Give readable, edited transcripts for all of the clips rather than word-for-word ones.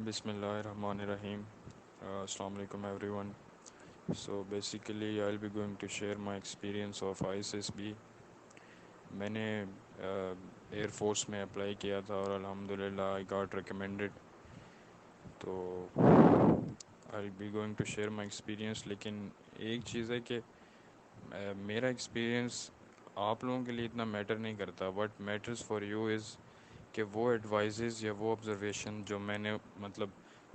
بسم اللہ الرحمن الرحیم. السلام علیکم everyone. So basically I will be going to share my experience of ISSB. میں نے ایئر فورس میں اپلائی کیا تھا اور الحمد للہ آئی گاٹ ریکمینڈیڈ. تو I will be going to share my experience. لیکن ایک چیز ہے کہ میرا ایکسپیرینس آپ لوگوں کے لیے اتنا میٹر نہیں کرتا. وٹ میٹرز فار یو از کہ وہ ایڈوائزز یا وہ آبزرویشن جو میں نے مطلب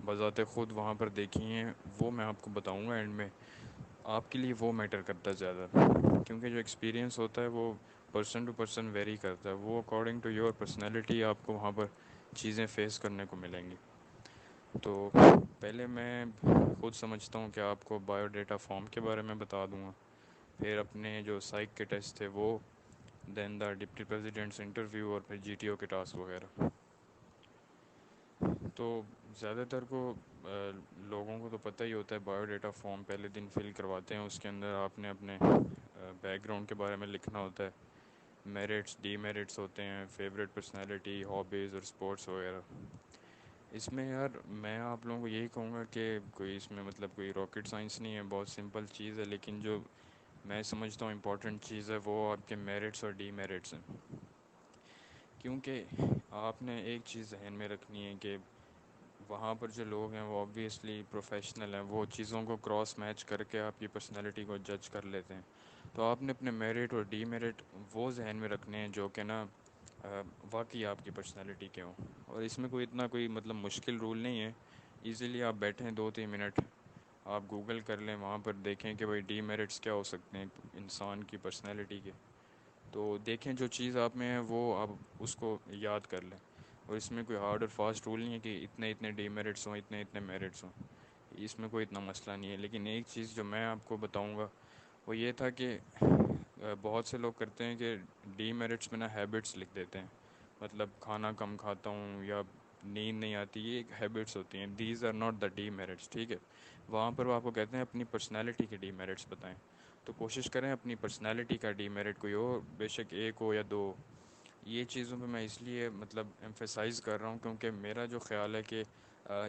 بذات خود وہاں پر دیکھی ہیں وہ میں آپ کو بتاؤں گا اینڈ میں. آپ کے لیے وہ میٹر کرتا ہے زیادہ, کیونکہ جو ایکسپیرینس ہوتا ہے وہ پرسن ٹو پرسن ویری کرتا ہے. وہ اکارڈنگ ٹو یور پرسنالٹی آپ کو وہاں پر چیزیں فیس کرنے کو ملیں گی. تو پہلے میں خود سمجھتا ہوں کہ آپ کو بایو ڈیٹا فارم کے بارے میں بتا دوں گا, پھر اپنے جو سائیک کے ٹیسٹ تھے وہ, دین دا ڈپٹی پریزیڈنٹس انٹرویو, اور پھر GTO کے ٹاسک وغیرہ. تو زیادہ تر کو لوگوں کو تو پتہ ہی ہوتا ہے بایو ڈیٹا فارم پہلے دن فل کرواتے ہیں. اس کے اندر آپ نے اپنے بیک گراؤنڈ کے بارے میں لکھنا ہوتا ہے, میرٹس ڈی میرٹس ہوتے ہیں, فیوریٹ پرسنالٹی, ہابیز اور اسپورٹس وغیرہ. اس میں یار میں آپ لوگوں کو یہی کہوں گا کہ کوئی اس میں مطلب کوئی راکٹ سائنس نہیں ہے, بہت سمپل چیز ہے. لیکن جو میں سمجھتا ہوں امپورٹنٹ چیز ہے وہ آپ کے میرٹس اور ڈی میرٹس ہیں. کیونکہ آپ نے ایک چیز ذہن میں رکھنی ہے کہ وہاں پر جو لوگ ہیں وہ آبویسلی پروفیشنل ہیں, وہ چیزوں کو کراس میچ کر کے آپ کی پرسنالٹی کو جج کر لیتے ہیں. تو آپ نے اپنے میرٹ اور ڈی میرٹ وہ ذہن میں رکھنے ہیں جو کہ نا واقعی آپ کی پرسنالٹی کے ہوں. اور اس میں کوئی اتنا کوئی مطلب مشکل رول نہیں ہے. ایزیلی آپ بیٹھیں 2-3 منٹ, آپ گوگل کر لیں, وہاں پر دیکھیں کہ بھائی ڈی میرٹس کیا ہو سکتے ہیں انسان کی پرسنالٹی کے. تو دیکھیں جو چیز آپ میں ہے وہ آپ اس کو یاد کر لیں. اور اس میں کوئی ہارڈ اور فاسٹ رول نہیں ہے کہ اتنے اتنے ڈی میرٹس ہوں, اتنے اتنے میرٹس ہوں. اس میں کوئی اتنا مسئلہ نہیں ہے. لیکن ایک چیز جو میں آپ کو بتاؤں گا وہ یہ تھا کہ بہت سے لوگ کرتے ہیں کہ ڈی میرٹس میں نا ہیبٹس لکھ دیتے ہیں, مطلب کھانا کم کھاتا ہوں یا نیند نہیں آتی, یہ ایک ہیبٹس ہوتی ہیں. These are not the demerits, ٹھیک ہے. وہاں پر وہ آپ کو کہتے ہیں اپنی پرسنالٹی کے ڈی میرٹس بتائیں. تو کوشش کریں اپنی پرسنالٹی کا ڈی میرٹ کوئی ہو, بے شک ایک ہو یا دو. یہ چیزوں پہ میں اس لیے مطلب ایمفیسائز کر رہا ہوں کیونکہ میرا جو خیال ہے کہ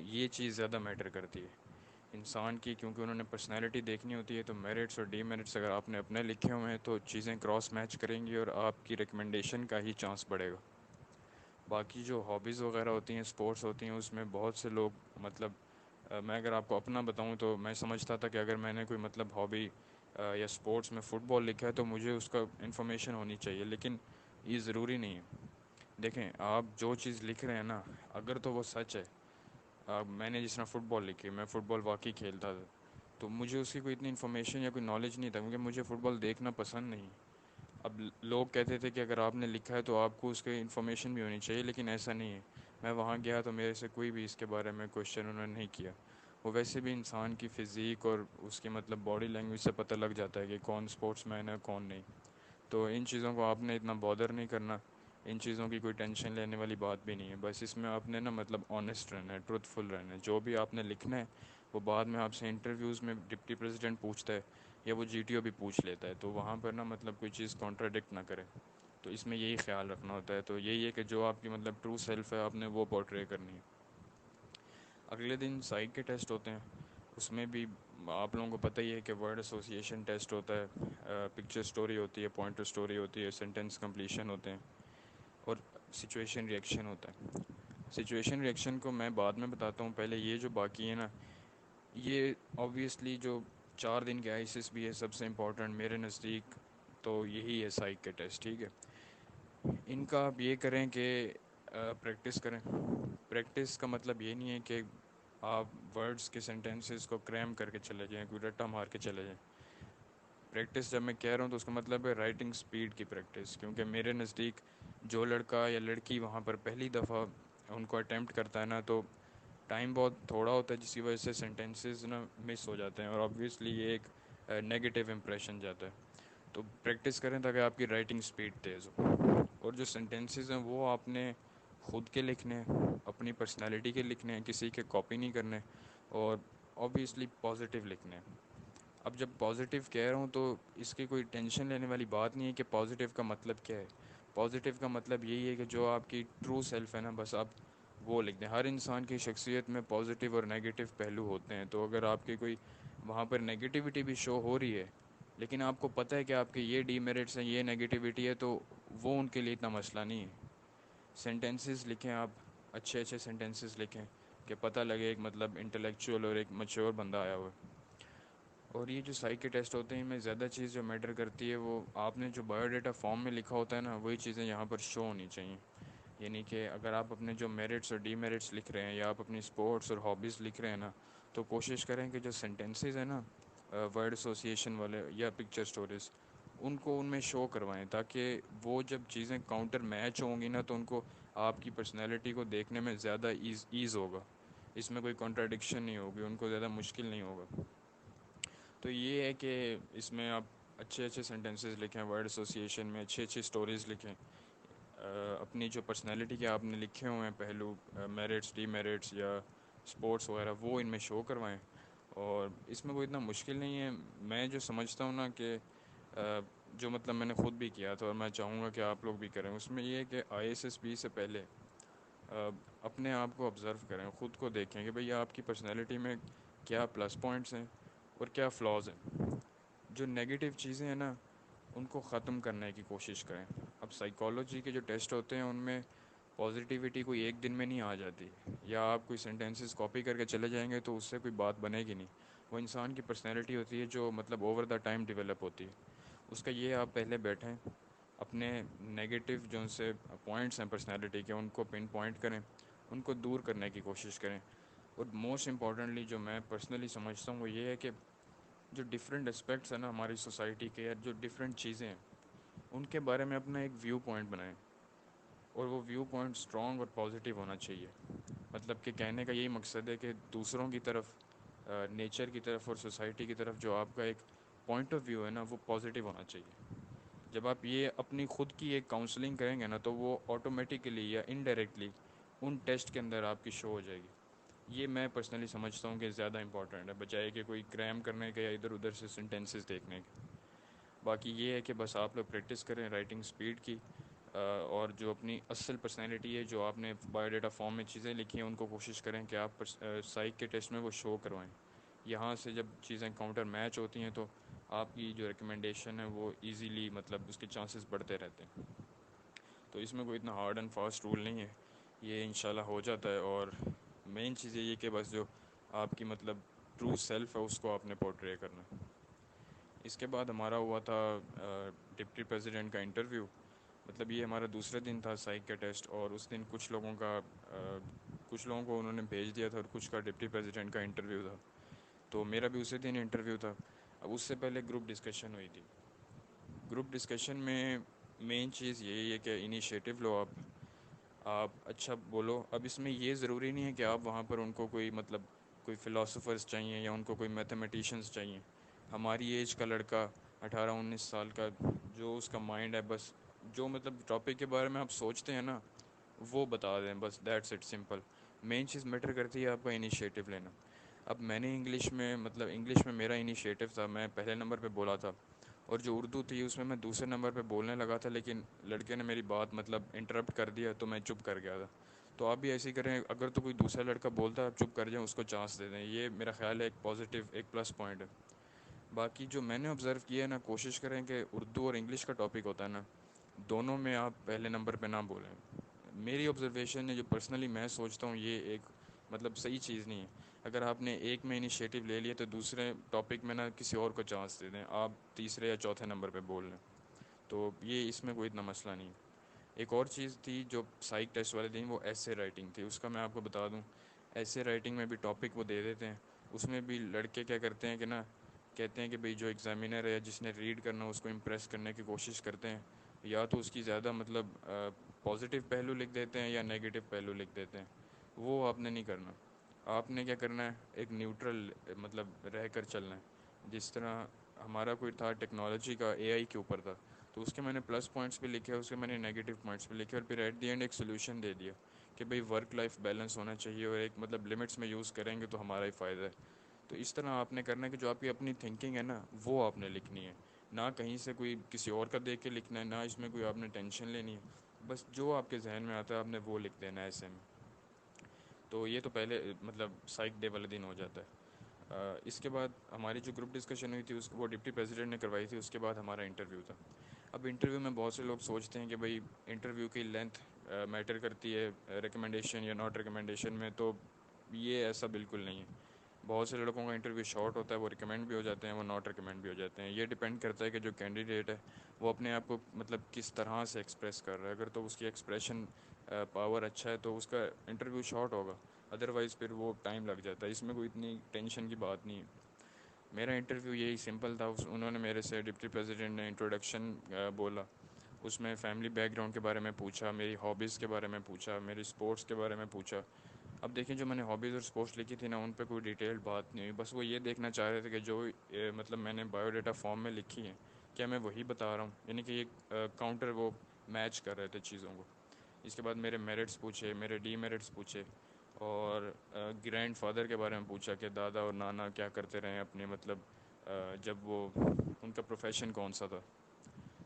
یہ چیز زیادہ میٹر کرتی ہے انسان کی, کیونکہ انہوں نے پرسنالٹی دیکھنی ہوتی ہے. تو میرٹس اور ڈی میرٹس اگر آپ نے اپنے لکھے ہوئے ہیں تو چیزیں کراس میچ کریں گی اور آپ کی ریکمنڈیشن کا ہی چانس بڑھے گا. باقی جو ہابیز وغیرہ ہوتی ہیں, اسپورٹس ہوتی ہیں, اس میں بہت سے لوگ مطلب میں اگر آپ کو اپنا بتاؤں تو میں سمجھتا تھا کہ اگر میں نے کوئی مطلب ہابی یا اسپورٹس میں فٹ بال لکھا ہے تو مجھے اس کا انفارمیشن ہونی چاہیے. لیکن یہ ضروری نہیں ہے. دیکھیں آپ جو چیز لکھ رہے ہیں نا, اگر تو وہ سچ ہے, میں نے جس طرح فٹ بال لکھی, میں فٹ بال واقعی کھیلتا تھا, تو مجھے اس کی کوئی اتنی انفارمیشن یا کوئی نالج نہیں تھا کیونکہ مجھے فٹ بال دیکھنا پسند نہیں. اب لوگ کہتے تھے کہ اگر آپ نے لکھا ہے تو آپ کو اس کی انفارمیشن بھی ہونی چاہیے, لیکن ایسا نہیں ہے. میں وہاں گیا تو میرے سے کوئی بھی اس کے بارے میں کوشچن انہوں نے نہیں کیا. وہ ویسے بھی انسان کی فزیک اور اس کی مطلب باڈی لینگویج سے پتہ لگ جاتا ہے کہ کون اسپورٹس مین ہے کون نہیں. تو ان چیزوں کو آپ نے اتنا بادر نہیں کرنا, ان چیزوں کی کوئی ٹینشن لینے والی بات بھی نہیں ہے. بس اس میں آپ نے نا مطلب آنیسٹ رہنا ہے, ٹروتھ فل رہنا ہے. جو بھی آپ نے لکھنا ہے وہ بعد میں آپ سے انٹرویوز میں ڈپٹی پریزیڈنٹ پوچھتا ہے یا وہ GTO بھی پوچھ لیتا ہے, تو وہاں پر نا مطلب کوئی چیز کانٹراڈکٹ نہ کرے. تو اس میں یہی خیال رکھنا ہوتا ہے. تو یہی ہے کہ جو آپ کی مطلب ٹرو سیلف ہے آپ نے وہ پورٹرے کرنی ہے. اگلے دن سائیک کے ٹیسٹ ہوتے ہیں, اس میں بھی آپ لوگوں کو پتہ ہی ہے کہ ورڈ ایسوسیشن ٹیسٹ ہوتا ہے, پکچر سٹوری ہوتی ہے, پوائنٹر سٹوری ہوتی ہے, سینٹینس کمپلیشن ہوتے ہیں, اور سچویشن ریئیکشن ہوتا ہے. سچویشن ریئیکشن کو میں بعد میں بتاتا ہوں, پہلے یہ جو باقی ہے نا, یہ آبویسلی جو 4 دن کے ISSB ہے سب سے امپورٹنٹ میرے نزدیک, تو یہی ہے سائیک کے ٹیسٹ, ٹھیک ہے. ان کا آپ یہ کریں کہ پریکٹس کریں. پریکٹس کا مطلب یہ نہیں ہے کہ آپ ورڈز کے سینٹینسز کو کریم کر کے چلے جائیں, کوئی رٹا مار کے چلے جائیں. پریکٹس جب میں کہہ رہا ہوں تو اس کا مطلب ہے رائٹنگ سپیڈ کی پریکٹس, کیونکہ میرے نزدیک جو لڑکا یا لڑکی وہاں پر پہلی دفعہ ان کو اٹیمپٹ کرتا ہے نا, تو ٹائم بہت تھوڑا ہوتا ہے جس کی وجہ سے سینٹینسز نا مس ہو جاتے ہیں, اور آبویسلی یہ ایک نیگیٹو امپریشن جاتا ہے. تو پریکٹس کریں تاکہ آپ کی رائٹنگ سپیڈ تیز ہو. اور جو سینٹینسز ہیں وہ آپ نے خود کے لکھنے, اپنی پرسنالٹی کے لکھنے, کسی کے کاپی نہیں کرنے, اور آبویسلی پازیٹیو لکھنے. اب جب پازیٹیو کہہ رہا ہوں تو اس کی کوئی ٹینشن لینے والی بات نہیں ہے کہ پازیٹیو کا مطلب کیا ہے. پازیٹیو کا مطلب یہی ہے کہ جو آپ کی ٹرو سیلف ہے نا, بس آپ وہ لکھ دیں. ہر انسان کی شخصیت میں پازیٹیو اور نیگیٹو پہلو ہوتے ہیں. تو اگر آپ کی کوئی وہاں پر نیگیٹیوٹی بھی شو ہو رہی ہے لیکن آپ کو پتہ ہے کہ آپ کے یہ ڈی میرٹس ہیں, یہ نیگیٹیوٹی ہے, تو وہ ان کے لیے اتنا مسئلہ نہیں ہے. سینٹینسز لکھیں آپ, اچھے اچھے سینٹینسز لکھیں کہ پتہ لگے ایک مطلب انٹلیکچوئل اور ایک میچور بندہ آیا ہوا ہے. اور یہ جو سائیک کے ٹیسٹ ہوتے ہیں ان میں زیادہ چیز جو میٹر کرتی ہے وہ آپ نے جو بایو ڈیٹا فارم میں لکھا ہوتا ہے نا, وہی چیزیں یہاں پر شو ہونی چاہیے. یعنی کہ اگر آپ اپنے جو میرٹس اور ڈی میرٹس لکھ رہے ہیں یا آپ اپنی اسپورٹس اور ہابیز لکھ رہے ہیں نا, تو کوشش کریں کہ جو سینٹینسز ہیں نا ورڈ ایسوسیشن والے یا پکچر سٹوریز, ان کو ان میں شو کروائیں تاکہ وہ جب چیزیں کاؤنٹر میچ ہوں گی نا تو ان کو آپ کی پرسنالٹی کو دیکھنے میں زیادہ ایز ہوگا. اس میں کوئی کنٹراڈکشن نہیں ہوگی, ان کو زیادہ مشکل نہیں ہوگا. تو یہ ہے کہ اس میں آپ اچھے اچھے سینٹینسز لکھیں, ورڈ ایسوسیشن میں اچھی اچھی سٹوریز لکھیں. اپنی جو پرسنالٹی کے آپ نے لکھے ہوئے ہیں پہلو, میرٹس ڈی میرٹس یا اسپورٹس وغیرہ, وہ ان میں شو کروائیں. اور اس میں کوئی اتنا مشکل نہیں ہے. میں جو سمجھتا ہوں نا کہ جو مطلب میں نے خود بھی کیا تھا اور میں چاہوں گا کہ آپ لوگ بھی کریں, اس میں یہ ہے کہ ISSB سے پہلے اپنے آپ کو آبزرو کریں, خود کو دیکھیں کہ بھئی آپ کی پرسنالٹی میں کیا پلس پوائنٹس ہیں اور کیا فلاز ہیں. جو نیگیٹو چیزیں ہیں نا ان کو ختم کرنے کی کوشش کریں. اب سائیکالوجی کے جو ٹیسٹ ہوتے ہیں ان میں پازیٹیوٹی کوئی ایک دن میں نہیں آ جاتی, یا آپ کوئی سینٹینسز کاپی کر کے چلے جائیں گے تو اس سے کوئی بات بنے گی نہیں. وہ انسان کی پرسنالٹی ہوتی ہے جو مطلب اوور دا ٹائم ڈیولپ ہوتی ہے. اس کا یہ آپ پہلے بیٹھیں, اپنے نگیٹو جو ان سے پوائنٹس ہیں پرسنالٹی کے ان کو پن پوائنٹ کریں, ان کو دور کرنے کی کوشش کریں. اور موسٹ امپورٹنٹلی جو میں پرسنلی سمجھتا ہوں وہ یہ ہے کہ جو ڈفرینٹ اسپیکٹس ہیں نا ہماری سوسائٹی کے, یا جو ڈفرینٹ چیزیں ہیں ان کے بارے میں اپنا ایک ویو پوائنٹ بنائیں. اور وہ ویو پوائنٹ اسٹرانگ اور پازیٹیو ہونا چاہیے. مطلب کہ کہنے کا یہی مقصد ہے کہ دوسروں کی طرف, نیچر کی طرف اور سوسائٹی کی طرف جو آپ کا ایک پوائنٹ آف ویو ہے نا وہ پازیٹیو ہونا چاہیے. جب آپ یہ اپنی خود کی ایک کاؤنسلنگ کریں گے نا تو وہ آٹومیٹیکلی یا انڈائریکٹلی ان ٹیسٹ کے اندر آپ کی شو ہو جائے گی. یہ میں پرسنلی سمجھتا ہوں کہ زیادہ امپورٹنٹ ہے بجائے کہ کوئی کریم کرنے کے یا ادھر ادھر سے سینٹینسز دیکھنے کے. باقی یہ ہے کہ بس آپ لوگ پریکٹس کریں رائٹنگ سپیڈ کی, اور جو اپنی اصل پرسنالٹی ہے جو آپ نے بایو ڈیٹا فارم میں چیزیں لکھی ہیں ان کو کوشش کریں کہ آپ سائیک کے ٹیسٹ میں وہ شو کروائیں. یہاں سے جب چیزیں کاؤنٹر میچ ہوتی ہیں تو آپ کی جو ریکمنڈیشن ہے وہ ایزیلی مطلب اس کے چانسز بڑھتے رہتے ہیں. تو اس میں کوئی اتنا ہارڈ اینڈ فاسٹ رول نہیں ہے, یہ انشاءاللہ ہو جاتا ہے. اور مین چیز یہ کہ بس جو آپ کی مطلب ٹرو سیلف ہے اس کو آپ نے پورٹرے کرنا. اس کے بعد ہمارا ہوا تھا ڈپٹی پریزیڈنٹ کا انٹرویو. مطلب یہ ہمارا دوسرے دن تھا سائیک کا ٹیسٹ, اور اس دن کچھ لوگوں کو انہوں نے بھیج دیا تھا اور کچھ کا ڈپٹی پریزیڈنٹ کا انٹرویو تھا. تو میرا بھی اسی دن انٹرویو تھا. اب اس سے پہلے گروپ ڈسکشن ہوئی تھی. گروپ ڈسکشن میں مین چیز یہی ہے کہ انیشیٹو لو آپ اچھا بولو. اب اس میں یہ ضروری نہیں ہے کہ آپ وہاں پر ان کو کوئی مطلب کوئی فلاسفرز چاہیے یا ان کو کوئی میتھمیٹیشینس چاہیے. ہماری ایج کا لڑکا 18-19 سال کا جو اس کا مائنڈ ہے, بس جو مطلب ٹاپک کے بارے میں آپ سوچتے ہیں نا وہ بتا دیں, بس دیٹس اٹ, سمپل. مین چیز میٹر کرتی ہے آپ کا انیشیٹو لینا. اب میں نے انگلش میں میرا انیشیٹو تھا, میں پہلے نمبر پہ بولا تھا. اور جو اردو تھی اس میں دوسرے نمبر پہ بولنے لگا تھا, لیکن لڑکے نے میری بات مطلب انٹرپٹ کر دیا تو میں چپ کر گیا تھا. تو آپ بھی ایسے ہی کریں, اگر تو کوئی دوسرا لڑکا بولتا ہے آپ چپ کر جائیں, اس کو چانس دے دیں. یہ میرا خیال ہے ایک پازیٹیو, ایک پلس پوائنٹ ہے. باقی جو میں نے آبزرو کیا ہے نا, کوشش کریں کہ اردو اور انگلش کا ٹاپک ہوتا ہے نا دونوں میں آپ پہلے نمبر پہ نہ بولیں. میری آبزرویشن ہے جو پرسنلی میں سوچتا ہوں یہ ایک مطلب صحیح چیز نہیں ہے. اگر آپ نے ایک میں انیشیٹو لے لیا تو دوسرے ٹاپک میں نا کسی اور کو چانس دے دیں, آپ تیسرے یا چوتھے نمبر پہ بول لیں. تو یہ اس میں کوئی اتنا مسئلہ نہیں. ایک اور چیز تھی جو سائیک ٹیسٹ والے دن, وہ ایسے رائٹنگ تھی. اس کا میں آپ کو بتا دوں, ایسے رائٹنگ میں بھی ٹاپک وہ دے دیتے ہیں. اس میں بھی لڑکے کیا کرتے ہیں کہ نا کہتے ہیں کہ بھئی جو ایگزامینر ہے جس نے ریڈ کرنا اس کو امپریس کرنے کی کوشش کرتے ہیں, یا تو اس کی زیادہ مطلب پازیٹیو پہلو لکھ دیتے ہیں یا نیگیٹو پہلو لکھ دیتے ہیں. وہ آپ نے نہیں کرنا. آپ نے کیا کرنا ہے, ایک نیوٹرل مطلب رہ کر چلنا ہے. جس طرح ہمارا کوئی تھا ٹیکنالوجی کا, AI کے اوپر تھا, تو اس کے میں نے پلس پوائنٹس بھی لکھے, اس کے میں نے نیگیٹو پوائنٹس بھی لکھے, اور پھر ایٹ دی اینڈ ایک سولوشن دے دیا کہ بھئی ورک لائف بیلنس ہونا چاہیے, اور ایک مطلب لمٹس میں یوز کریں گے تو ہمارا ہی فائدہ ہے. تو اس طرح آپ نے کرنا ہے کہ جو آپ کی اپنی تھنکنگ ہے نا وہ آپ نے لکھنی ہے, نہ کہیں سے کوئی کسی اور کا دیکھ کے لکھنا ہے, نہ اس میں کوئی آپ نے ٹینشن لینی ہے. بس جو آپ کے ذہن میں آتا ہے آپ نے وہ لکھ دینا ہے ایسے میں. تو یہ تو پہلے مطلب سائیک ڈے والے دن ہو جاتا ہے۔ اس کے بعد ہماری جو گروپ ڈسکشن ہوئی تھی اس کو وہ ڈپٹی پریزیڈنٹ نے کروائی تھی، اس کے بعد ہمارا انٹرویو تھا۔ اب انٹرویو میں بہت سے لوگ سوچتے ہیں کہ بھئی انٹرویو کی لینتھ میٹر کرتی ہے ریکمنڈیشن یا ناٹ ریکمنڈیشن میں، تو یہ ایسا بالکل نہیں ہے۔ بہت سے لڑکوں کا انٹرویو شارٹ ہوتا ہے، وہ ریکمینڈ بھی ہو جاتے ہیں، وہ ناٹ ریکمینڈ بھی ہو جاتے ہیں۔ یہ ڈپینڈ کرتا ہے کہ جو کینڈیڈیٹ ہے وہ اپنے آپ کو مطلب کس طرح سے ایکسپریس کر رہا ہے۔ اگر تو اس کی ایکسپریشن پاور اچھا ہے تو اس کا انٹرویو شارٹ ہوگا، ادروائز پھر وہ ٹائم لگ جاتا ہے۔ اس میں کوئی اتنی ٹینشن کی بات نہیں ہے۔ میرا انٹرویو یہی سمپل تھا، انہوں نے میرے سے ڈپٹی پریزیڈنٹ نے انٹروڈکشن بولا، اس میں فیملی بیک گراؤنڈ کے بارے میں پوچھا، میری ہابیز کے بارے میں پوچھا، میری اسپورٹس کے بارے میں پوچھا۔ اب دیکھیں جو میں نے ہابیز اور اسپورٹس لکھی تھی نا، ان پہ کوئی ڈیٹیلڈ بات نہیں ہوئی، بس وہ یہ دیکھنا چاہ رہے تھے کہ جو مطلب میں نے بایو ڈیٹا فارم میں لکھی ہیں کیا میں وہی بتا رہا ہوں، یعنی کہ یہ کاؤنٹر وہ میچ کر رہے تھے چیزوں کو۔ اس کے بعد میرے میرٹس پوچھے، میرے ڈی میرٹس پوچھے، اور گرینڈ فادر کے بارے میں پوچھا کہ دادا اور نانا کیا کرتے رہے اپنے مطلب جب وہ ان کا پروفیشن کون سا تھا۔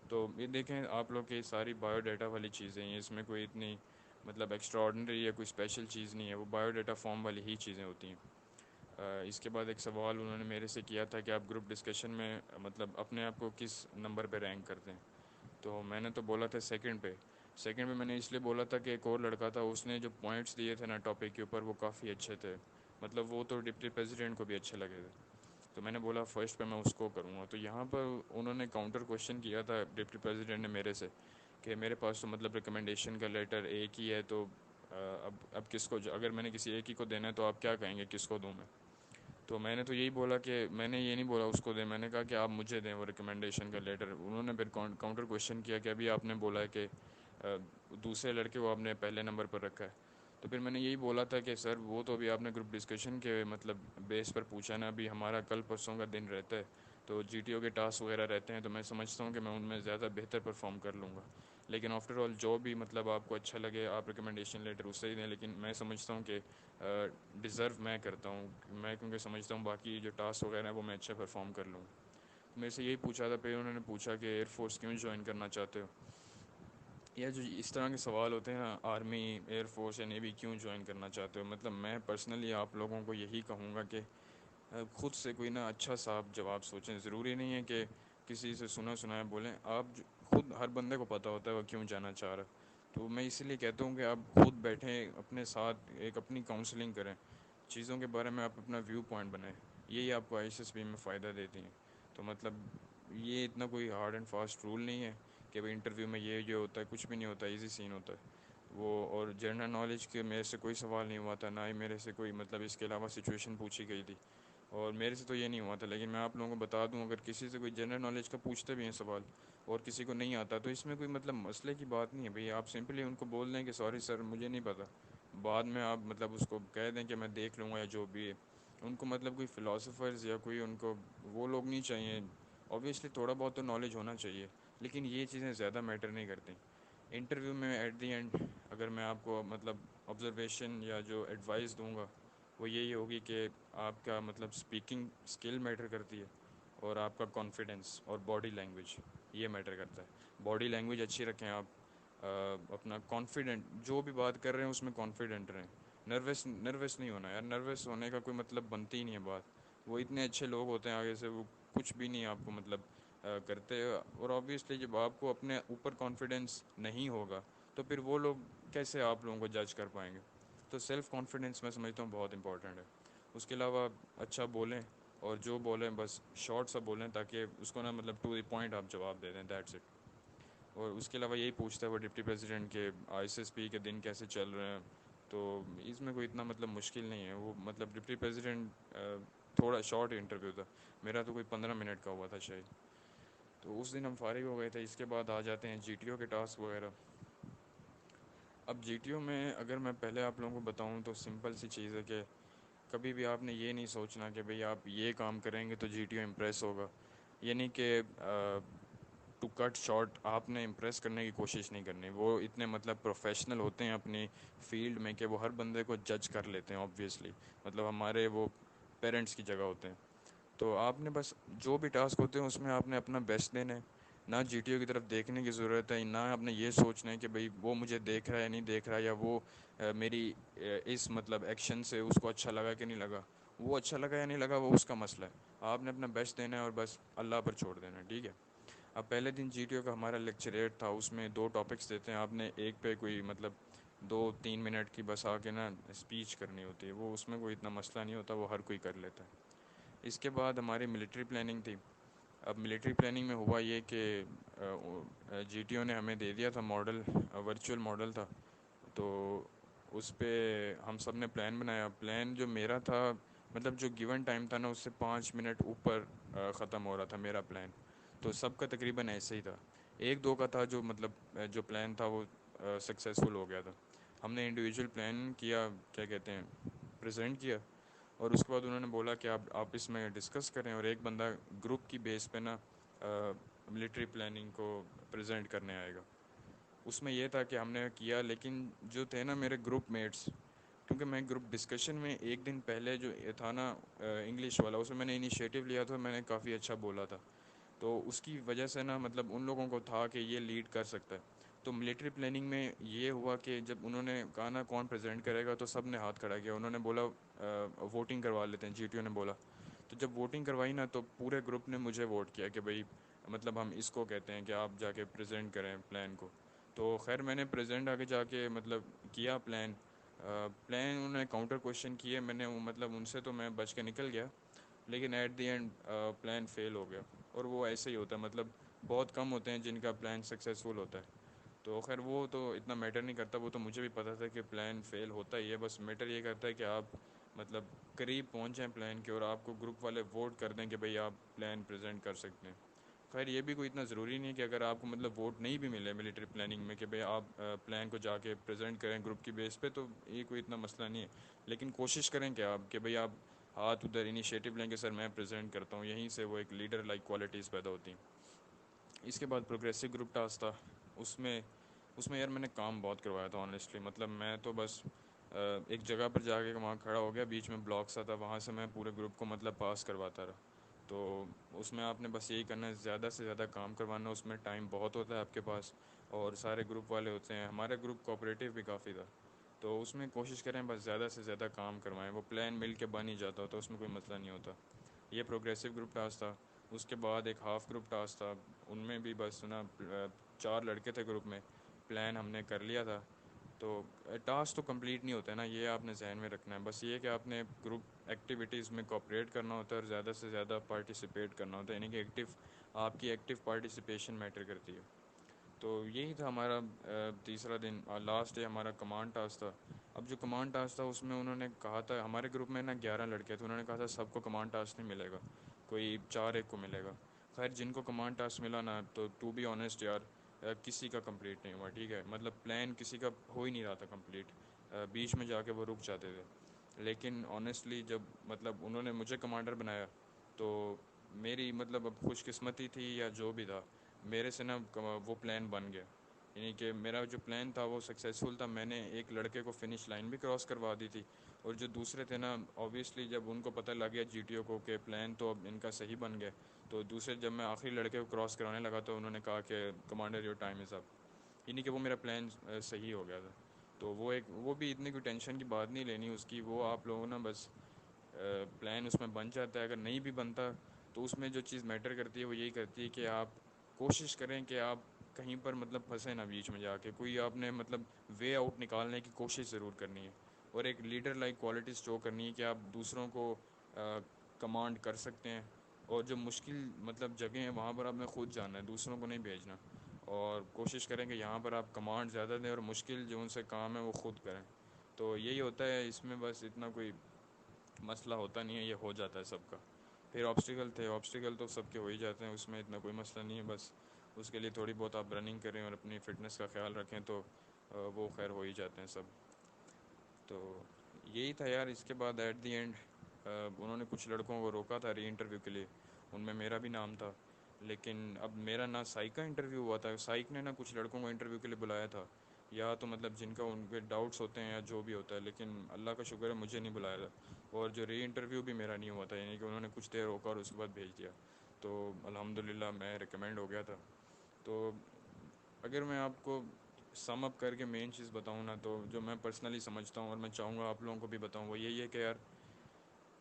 تو یہ دیکھیں آپ لوگ کی ساری بایو ڈیٹا والی چیزیں ہیں، اس میں کوئی اتنی مطلب ایکسٹرا آرڈنری یا کوئی اسپیشل چیز نہیں ہے، وہ بایو ڈیٹا فارم والی ہی چیزیں ہوتی ہیں۔ اس کے بعد ایک سوال انہوں نے میرے سے کیا تھا کہ آپ گروپ ڈسکشن میں مطلب اپنے آپ کو کس نمبر پہ رینک کرتے ہیں، تو میں نے تو بولا تھا سیکنڈ پہ۔ سیکنڈ پہ میں نے اس لیے بولا تھا کہ ایک اور لڑکا تھا، اس نے جو پوائنٹس دیے تھے نا ٹاپک کے اوپر وہ کافی اچھے تھے، مطلب وہ تو ڈپٹی پریزیڈنٹ کو بھی اچھے لگے تھے، تو میں نے بولا فرسٹ پہ میں اس کو کروں گا۔ تو یہاں پر انہوں نے کاؤنٹر کوشچن کیا تھا ڈپٹی پریزیڈنٹ نے میرے سے کہ میرے پاس تو مطلب ریکمنڈیشن کا لیٹر ایک ہی ہے، تو اب کس کو، اگر میں نے کسی ایک ہی کو دینا ہے تو آپ کیا کہیں گے کس کو دوں میں؟ تو میں نے تو یہی بولا کہ میں نے یہ نہیں بولا اس کو دیں، میں نے کہا کہ آپ مجھے دیں وہ ریکمنڈیشن کا لیٹر۔ انہوں نے پھر کاؤنٹر کوشچن کیا کہ ابھی آپ نے بولا ہے کہ دوسرے لڑکے کو آپ نے پہلے نمبر پر رکھا ہے، تو پھر میں نے یہی بولا تھا کہ سر وہ تو ابھی آپ نے گروپ ڈسکشن کے مطلب بیس پر پوچھا نا، ابھی ہمارا کل پرسوں کا دن رہتا ہے، تو جی ٹی او کے ٹاسک وغیرہ رہتے ہیں، تو میں سمجھتا ہوں کہ میں ان میں زیادہ بہتر پرفارم کر لوں گا، لیکن آفٹر آل جو بھی مطلب آپ کو اچھا لگے آپ ریکمنڈیشن لیٹر اس سے ہی دیں، لیکن میں سمجھتا ہوں کہ ڈیزرو میں کرتا ہوں، میں کیونکہ سمجھتا ہوں باقی جو ٹاسک وغیرہ ہیں وہ میں اچھا پرفارم کر لوں۔ میرے سے یہی پوچھا تھا، پھر انہوں نے پوچھا کہ ایئر فورس کیوں جوائن کرنا چاہتے ہو، یا جو اس طرح کے سوال ہوتے ہیں نا، آرمی، ایئر فورس یا نیوی کیوں جوائن کرنا چاہتے ہو، مطلب میں پرسنلی آپ لوگوں کو یہی کہوں گا کہ خود سے کوئی نا اچھا سا آپ جواب سوچیں، ضروری نہیں ہے کہ کسی سے سنا سنایا بولیں، آپ خود ہر بندے کو پتہ ہوتا ہے وہ کیوں جانا چاہ رہا ہے۔ تو میں اسی لیے کہتا ہوں کہ آپ خود بیٹھیں اپنے ساتھ، ایک اپنی کاؤنسلنگ کریں، چیزوں کے بارے میں آپ اپنا ویو پوائنٹ بنائیں، یہی آپ کو آئی ایس ایس بی میں فائدہ دیتی ہیں۔ تو مطلب یہ اتنا کوئی ہارڈ اینڈ فاسٹ رول نہیں ہے کہ بھائی انٹرویو میں یہ ہوتا ہے، کچھ بھی نہیں ہوتا، ایزی سین ہوتا ہے وہ۔ اور جنرل نالج کے میرے سے کوئی سوال نہیں ہوا تھا، نہ ہی میرے سے کوئی مطلب اس کے علاوہ سچویشن پوچھی گئی تھی، اور میرے سے تو یہ نہیں ہوا تھا۔ لیکن میں آپ لوگوں کو بتا دوں، اگر کسی سے کوئی جنرل نالج کا پوچھتے بھی ہیں سوال اور کسی کو نہیں آتا، تو اس میں کوئی مطلب مسئلے کی بات نہیں ہے بھئی، آپ سمپلی ان کو بول دیں کہ سوری سر مجھے نہیں پتہ، بعد میں آپ مطلب اس کو کہہ دیں کہ میں دیکھ لوں گا یا جو بھی ہے۔ ان کو مطلب کوئی فلاسفرز یا کوئی ان کو وہ لوگ نہیں چاہیے، اوبویسلی تھوڑا بہت تو نالج ہونا چاہیے، لیکن یہ چیزیں زیادہ میٹر نہیں کرتی انٹرویو میں۔ ایٹ دی اینڈ اگر میں آپ کو مطلب آبزرویشن یا جو ایڈوائس دوں گا وہ یہی ہوگی کہ آپ کا مطلب اسپیکنگ اسکل میٹر کرتی ہے، اور آپ کا کانفیڈنس اور باڈی لینگویج یہ میٹر کرتا ہے۔ باڈی لینگویج اچھی رکھیں آپ، اپنا کانفیڈنٹ جو بھی بات کر رہے ہیں اس میں کانفیڈنٹ رہیں، نروس نہیں ہونا یار، نروس ہونے کا کوئی مطلب بنتی ہی نہیں ہے بات۔ وہ اتنے اچھے لوگ ہوتے ہیں آگے سے، وہ کچھ بھی نہیں آپ کو مطلب کرتے، اور آبویسلی جب آپ کو اپنے اوپر کانفیڈنس نہیں ہوگا تو پھر وہ لوگ کیسے آپ لوگوں کو جج کر پائیں گے؟ تو سیلف کانفیڈنس میں سمجھتا ہوں بہت امپورٹنٹ ہے۔ اس کے علاوہ اچھا بولیں، اور جو بولیں بس شارٹ سا بولیں، تاکہ اس کو نا مطلب ٹو دی پوائنٹ آپ جواب دے دیں، دیٹس اٹ۔ اور اس کے علاوہ یہی پوچھتا ہے وہ ڈپٹی پریزیڈنٹ کے آئی ایس ایس پی کے دن کیسے چل رہے ہیں، تو اس میں کوئی اتنا مطلب مشکل نہیں ہے۔ وہ مطلب ڈپٹی پریزیڈنٹ تھوڑا شارٹ انٹرویو تھا، میرا تو کوئی 15 منٹ کا ہوا تھا شاید، تو اس دن ہم فارغ ہو گئے تھے۔ اس کے بعد آ جاتے ہیں جی ٹی او کے ٹاسک وغیرہ۔ اب جی ٹی او میں اگر میں پہلے آپ لوگوں کو بتاؤں تو سمپل سی چیز ہے کہ کبھی بھی آپ نے یہ نہیں سوچنا کہ بھئی آپ یہ کام کریں گے تو جی ٹی او امپریس ہوگا، یعنی کہ ٹو کٹ شارٹ آپ نے امپریس کرنے کی کوشش نہیں کرنی۔ وہ اتنے مطلب پروفیشنل ہوتے ہیں اپنی فیلڈ میں کہ وہ ہر بندے کو جج کر لیتے ہیں آبویسلی، مطلب ہمارے وہ پیرنٹس کی جگہ ہوتے ہیں۔ تو آپ نے بس جو بھی ٹاسک ہوتے ہیں اس میں آپ نے اپنا بیسٹ دینا ہے، نہ جی ٹی او کی طرف دیکھنے کی ضرورت ہے، نہ آپ نے یہ سوچنا ہے کہ بھئی وہ مجھے دیکھ رہا ہے نہیں دیکھ رہا، یا وہ میری اس مطلب ایکشن سے اس کو اچھا لگا کہ نہیں لگا. وہ اچھا لگا یا نہیں لگا وہ اس کا مسئلہ ہے. آپ نے اپنا بیسٹ دینا ہے اور بس اللہ پر چھوڑ دینا ہے. ٹھیک ہے. اب پہلے دن جی ٹی او کا ہمارا لیکچر 8 تھا. اس میں 2 ٹاپکس دیتے ہیں. آپ نے ایک پہ کوئی مطلب 2-3 منٹ کی بس آ کے نا اسپیچ کرنی ہوتی ہے. وہ اس میں کوئی اتنا مسئلہ نہیں ہوتا، وہ ہر کوئی کر لیتا ہے. اس کے بعد ہماری ملٹری پلاننگ تھی. اب ملٹری پلاننگ میں ہوا یہ کہ جی ٹی او نے ہمیں دے دیا تھا ماڈل، ورچوئل ماڈل تھا. تو اس پہ ہم سب نے پلان بنایا. پلان جو میرا تھا مطلب جو گیون ٹائم تھا نا اس سے 5 منٹ اوپر ختم ہو رہا تھا میرا پلان. تو سب کا تقریباً ایسے ہی تھا. ایک دو کا تھا جو مطلب جو پلان تھا وہ سکسیزفل ہو گیا تھا. ہم نے انڈیویجول پلان کیا، کیا کہتے ہیں، پریزنٹ کیا. اور اس کے بعد انہوں نے بولا کہ آپ آپس میں ڈسکس کریں، اور ایک بندہ گروپ کی بیس پہ نا ملٹری پلاننگ کو پریزنٹ کرنے آئے گا. اس میں یہ تھا کہ ہم نے کیا، لیکن جو تھے نا میرے گروپ میٹس، کیونکہ میں گروپ ڈسکشن میں ایک دن پہلے جو تھا نا انگلش والا، اس میں میں نے انیشیٹو لیا تھا، میں نے کافی اچھا بولا تھا. تو اس کی وجہ سے نا مطلب ان لوگوں کو تھا کہ یہ لیڈ کر سکتا ہے. تو ملٹری پلاننگ میں یہ ہوا کہ جب انہوں نے کہا نا کون پریزنٹ کرے گا تو سب نے ہاتھ کھڑا کیا. انہوں نے بولا ووٹنگ کروا لیتے ہیں. جی ٹی او نے بولا. تو جب ووٹنگ کروائی نا تو پورے گروپ نے مجھے ووٹ کیا کہ بھئی مطلب ہم اس کو کہتے ہیں کہ آپ جا کے پریزنٹ کریں پلان کو. تو خیر میں نے پریزنٹ آگے جا کے مطلب کیا پلان. انہوں نے کاؤنٹر کویشچن کیے، میں نے مطلب ان سے تو میں بچ کے نکل گیا، لیکن ایٹ دی اینڈ پلان فیل ہو گیا. اور وہ ایسے ہی ہوتا ہے، مطلب بہت کم ہوتے ہیں جن کا پلان سکسیزفل ہوتا ہے. تو خیر وہ تو اتنا میٹر نہیں کرتا، وہ تو مجھے بھی پتہ تھا کہ پلان فیل ہوتا ہی ہے. بس میٹر یہ کرتا ہے کہ آپ مطلب قریب پہنچ جائیں پلان کے اور آپ کو گروپ والے ووٹ کر دیں کہ بھئی آپ پلان پریزنٹ کر سکتے ہیں. خیر یہ بھی کوئی اتنا ضروری نہیں ہے کہ اگر آپ کو مطلب ووٹ نہیں بھی ملے ملٹری پلاننگ میں کہ بھئی آپ پلان کو جا کے پریزنٹ کریں گروپ کی بیس پہ، تو یہ کوئی اتنا مسئلہ نہیں ہے. لیکن کوشش کریں کہ بھئی آپ ہاتھ ادھر انیشیٹو لیں کہ سر میں پریزنٹ کرتا ہوں. یہیں سے وہ ایک لیڈر لائک کوالٹیز پیدا ہوتی ہیں. اس کے بعد پروگریسو گروپ ٹاسک تھا. اس میں یار میں نے کام بہت کروایا تھا آنیسٹلی. مطلب میں تو بس ایک جگہ پر جا کے وہاں کھڑا ہو گیا، بیچ میں بلاک سا تھا، وہاں سے میں پورے گروپ کو مطلب پاس کرواتا رہا. تو اس میں آپ نے بس یہی کرنا ہے، زیادہ سے زیادہ کام کروانا. اس میں ٹائم بہت ہوتا ہے آپ کے پاس، اور سارے گروپ والے ہوتے ہیں. ہمارا گروپ کوآپریٹیو بھی کافی تھا. تو اس میں کوشش کریں بس زیادہ سے زیادہ کام کروائیں. وہ پلان مل کے بن ہی جاتا ہوتا، اس میں کوئی مسئلہ نہیں ہوتا. یہ پروگریسو گروپ ٹاسک تھا. اس کے بعد ایک ہاف گروپ ٹاسک تھا. ان میں بھی بس نا 4 لڑکے تھے گروپ میں. پلان ہم نے کر لیا تھا. تو ٹاسک تو کمپلیٹ نہیں ہوتا ہے نا، یہ آپ نے ذہن میں رکھنا ہے. بس یہ کہ آپ نے گروپ ایکٹیویٹیز میں کوآپریٹ کرنا ہوتا ہے اور زیادہ سے زیادہ پارٹیسپیٹ کرنا ہوتا ہے. یعنی کہ آپ کی ایکٹیو پارٹیسپیشن میٹر کرتی ہے. تو یہی تھا ہمارا تیسرا دن. لاسٹ ڈے ہمارا کمانڈ ٹاسک تھا. اب جو کمانڈ ٹاسک تھا اس میں انہوں نے کہا تھا، ہمارے گروپ میں نا 11 لڑکے تھے، انہوں نے کہا تھا سب کو کمانڈ ٹاسک نہیں ملے گا، کوئی 4 ایک کو ملے گا. خیر جن کو کمانڈ ٹاسک ملا نا، تو ٹو بی آنیسٹ یار کسی کا کمپلیٹ نہیں ہوا. ٹھیک ہے. مطلب پلان کسی کا ہو ہی نہیں رہا تھا کمپلیٹ. بیچ میں جا کے وہ رک جاتے تھے. لیکن آنیسٹلی جب مطلب انہوں نے مجھے کمانڈر بنایا تو میری مطلب اب خوش قسمتی تھی یا جو بھی تھا، میرے سے نا وہ پلان بن گیا. یعنی کہ میرا جو پلان تھا وہ سکسیزفل تھا. میں نے ایک لڑکے کو فنش لائن بھی کراس کروا دی تھی. اور جو دوسرے تھے نا اوبیسلی جب ان کو پتہ لگ گیا جی ٹی او کو کہ پلان تو اب ان کا صحیح بن گیا، تو دوسرے جب میں آخری لڑکے کو کراس کرانے لگا تو انہوں نے کہا کہ کمانڈر یور ٹائم از اپ. یعنی کہ وہ میرا پلان صحیح ہو گیا تھا. تو وہ بھی اتنی کوئی ٹینشن کی بات نہیں لینی اس کی. وہ آپ لوگوں نا بس پلان اس میں بن جاتا ہے. اگر نہیں بھی بنتا تو اس میں جو چیز میٹر کرتی ہے وہ یہی کرتی ہے کہ آپ کوشش کریں کہ آپ کہیں پر مطلب پھنسے نہ بیچ میں جا کے. کوئی آپ نے مطلب وے آؤٹ نکالنے کی کوشش ضرور کرنی ہے. اور ایک لیڈر لائک کوالٹیز شو کرنی ہے کہ آپ دوسروں کو کمانڈ کر سکتے ہیں. اور جو مشکل مطلب جگہیں ہیں وہاں پر آپ نے خود جانا ہے، دوسروں کو نہیں بھیجنا. اور کوشش کریں کہ یہاں پر آپ کمانڈ زیادہ دیں اور مشکل جو ان سے کام ہے وہ خود کریں. تو یہی ہوتا ہے اس میں. بس اتنا کوئی مسئلہ ہوتا نہیں ہے، یہ ہو جاتا ہے سب کا. پھر آبسٹیکل تھے. آبسٹیکل تو سب کے ہو ہی جاتے ہیں، اس میں اتنا کوئی مسئلہ نہیں ہے. بس اس کے لیے تھوڑی بہت آپ رننگ کریں اور اپنی فٹنس کا خیال رکھیں تو وہ خیر ہو ہی جاتے ہیں سب. تو یہی تھا یار. اس کے بعد ایٹ دی اینڈ انہوں نے کچھ لڑکوں کو روکا تھا ری انٹرویو کے لیے. ان میں میرا بھی نام تھا. لیکن اب میرا نہ سائیک کا انٹرویو ہوا تھا. سائیک نے نا کچھ لڑکوں کو انٹرویو کے لیے بلایا تھا، یا تو مطلب جن کا ان کے ڈاؤٹس ہوتے ہیں یا جو بھی ہوتا ہے. لیکن اللہ کا شکر ہے مجھے نہیں بلایا تھا. اور جو ری انٹرویو بھی میرا نہیں ہوا تھا. یعنی کہ انہوں نے کچھ دیر روکا اور اس کے بعد بھیج دیا. تو الحمدللہ میں ریکمینڈ ہو گیا تھا. تو اگر میں آپ کو سم اپ کر کے مین چیز بتاؤں نا، تو جو میں پرسنلی سمجھتا ہوں اور میں چاہوں گا آپ لوگوں کو بھی بتاؤں، وہ یہی ہے کہ یار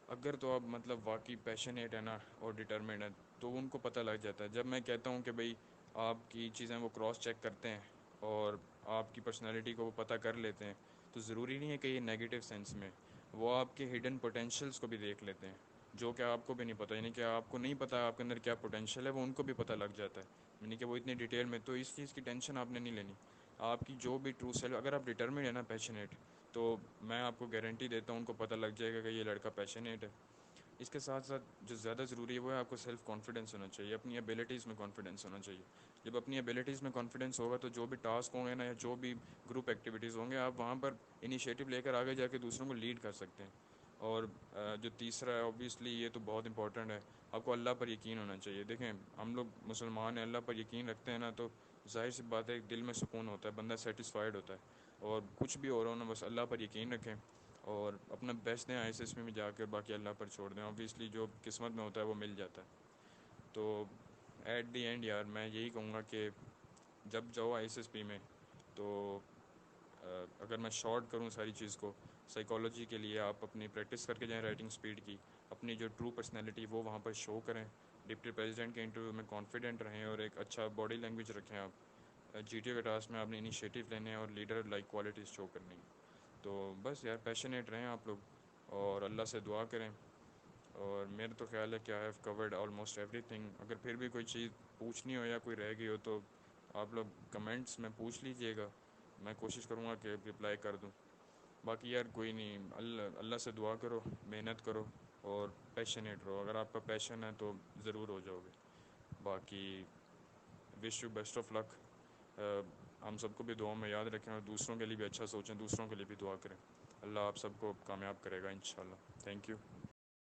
اگر تو آپ مطلب واقعی پیشنیٹ ہے نا اور ڈٹرمنٹ ہے، تو ان کو پتہ لگ جاتا ہے. جب میں کہتا ہوں کہ بھئی آپ کی چیزیں وہ کراس چیک کرتے ہیں اور آپ کی پرسنالٹی کو وہ پتہ کر لیتے ہیں، تو ضروری نہیں ہے کہ یہ نیگیٹو سینس میں، وہ آپ کے ہڈن پوٹینشیلس کو بھی دیکھ لیتے ہیں، جو کہ آپ کو بھی نہیں پتہ. یعنی کہ آپ کو نہیں پتہ آپ کے اندر کیا پوٹینشیل ہے، وہ ان کو بھی پتہ لگ جاتا ہے. یعنی کہ وہ اتنی ڈیٹیل میں، تو اس چیز کی ٹینشن آپ نے نہیں لینی. آپ کی جو بھی ٹرو سیلف، اگر آپ ڈٹرمنٹ ہے نا پیشنیٹ، تو میں آپ کو گارنٹی دیتا ہوں ان کو پتہ لگ جائے گا کہ یہ لڑکا پیشنیٹ ہے. اس کے ساتھ ساتھ جو زیادہ ضروری ہے وہ ہے آپ کو سیلف کانفیڈنس ہونا چاہیے، اپنی ایبیلٹیز میں کانفیڈنس ہونا چاہیے. جب اپنی ایبیلٹیز میں کانفیڈنس ہوگا تو جو بھی ٹاسک ہوں گے نا، یا جو بھی گروپ ایکٹیویٹیز ہوں گے، آپ وہاں پر انیشیٹو لے کر آگے جا کے دوسروں کو لیڈ کر سکتے ہیں. اور جو تیسرا ہے، اوبیسلی یہ تو بہت امپورٹنٹ ہے، آپ کو اللہ پر یقین ہونا چاہیے. دیکھیں ہم لوگ مسلمان ہیں، اللہ پر یقین رکھتے ہیں نا، تو ظاہر سی بات ہے دل میں سکون ہوتا ہے، بندہ سیٹسفائیڈ ہوتا ہے. اور کچھ بھی ہو رہا ہو نا، بس اللہ پر یقین رکھیں اور اپنا بیسٹ دیں آئی ایس ایس میں جا کے، باقی اللہ پر چھوڑ دیں. اوبیسلی جو قسمت میں ہوتا ہے وہ مل جاتا ہے. تو ایٹ دی اینڈ یار میں یہی کہوں گا کہ جب جاؤ آئی ایس ایس پی میں، تو اگر میں شارٹ کروں ساری چیز کو، سائیکالوجی کے لیے آپ اپنی پریکٹس کر کے جائیں رائٹنگ سپیڈ کی، اپنی جو ٹرو پرسنالٹی وہ وہاں پر شو کریں. ڈپٹی پریزیڈنٹ کے انٹرویو میں کانفیڈنٹ رہیں اور ایک اچھا باڈی لینگویج رکھیں. آپ جی ٹی او کے ٹاسک میں آپ نے انیشیٹو لینے ہیں اور لیڈر لائک کوالٹیز شو کرنی. تو بس یار پیشنیٹ رہیں آپ لوگ اور اللہ سے دعا کریں. اور میرا تو خیال ہے کہ I have covered almost every thing. اگر پھر بھی کوئی چیز پوچھنی ہو یا کوئی رہ گئی ہو تو آپ لوگ کمنٹس میں پوچھ لیجئے گا، میں کوشش کروں گا کہ رپلائی کر دوں. باقی یار کوئی نہیں، اللہ سے دعا کرو، محنت کرو اور پیشنیٹ رہو. اگر آپ کا پیشن ہے تو ضرور ہو جاؤ گے. باقی وش یو بیسٹ آف لک. ہم سب کو بھی دعاؤں میں یاد رکھیں اور دوسروں کے لیے بھی اچھا سوچیں، دوسروں کے لیے بھی دعا کریں. اللہ آپ سب کو کامیاب کرے گا انشاءاللہ. Thank you.